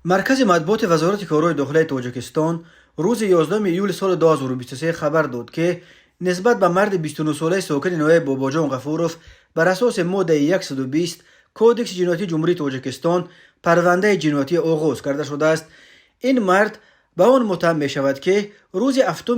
مرکز مطبوعات وزارت کارهای داخلی تاجیکستان روز 11 ایول سال 2023 خبر داد که نسبت به مرد 29 ساله ساکن نوای باباجان غفوروف بر اساس ماده 120 کودکس جنایتی جمهوری تاجیکستان پرونده جنایتی آغاز کرده شده است. این مرد به آن متهم می شود که روز 7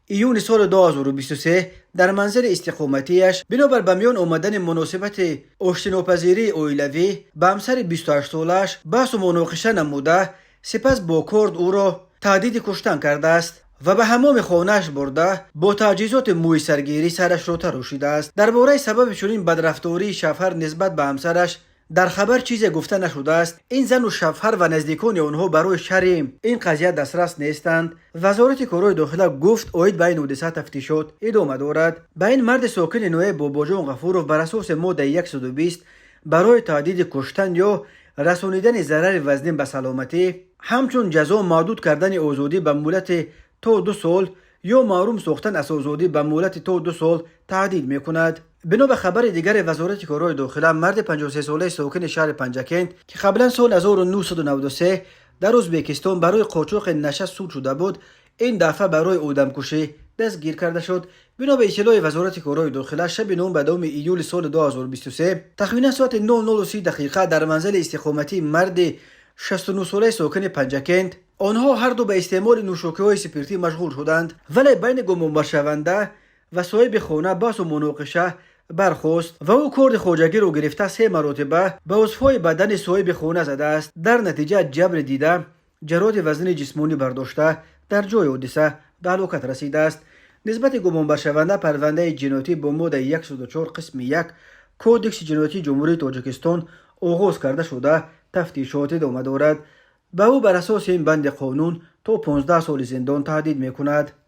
ایون سال 2023 در منزل استقامتیش بنابر به میان آمدن مناسبت آشتیناپذیری اویلوی به همسر 28 سالش بحث و مناقشه نموده، سپس با کارد او را تهدید کشتن کرده است و به حمام خانه‌اش برده با تجهیزات موی سرگیری سرش را تراشیده است. درباره سبب چنین بدرفتاری شوهر نسبت به همسرش در خبر چیزی گفته نشده است. این زن و شوهر و نزدیکان آنها برای شرح این قضیه دسترس نیستند. وزارت کارهای داخلی گفت عاید به این حادثه تفتیشات ادامه دارد. به این مرد ساکن نوای باباجان غفوروف بر اساس ماده 120 برای تهدید کشتن یا رسانیدن ضرر وزنی به سلامتی، همچون جزا محدود کردن آزادی به مدت تا 2 سال یا محروم ساختن از آزادی به مدت تا 2 سال تهدید می‌کند. بنا به خبر دیگر وزارت کارهای داخلی، مرد 53 ساله ساکن شهر پنجکند که قبلا سال 1993 در ازبکستان برای قاچاق نشه سود شده بود، این دفعه برای آدمکشی دستگیر کرده شد. بنا به اطلاع وزارت کارهای داخلی، شب 9 به 2 ایول سال 2023 تقریبا ساعت 9:30 دقیقه در منزل استقامتی مرد 69 ساله ساکن پنجکند، آنها هر دو به استعمال نوشاکی‌های سپیرتی مشغول شدند، ولی بین گمان شونده و صاحب خانه بحث و مناقشه برخاست و او کارد خواجگی رو گرفته 3 مرتبه به عضوهای بدن صاحب خانه زده است. در نتیجه جبر دیده جراحت وزن جسمانی برداشته در جای حادثه به هلاکت رسیده است. نسبت گمان شونده پرونده جنایتی با ماده 104 قسم 1 کودکس جنایتی جمهوری تاجیکستان آغاز کرده شده تفتیشات ادامه دارد. به او بر اساس این بند قانون تا 15 سال زندان تهدید می‌کند.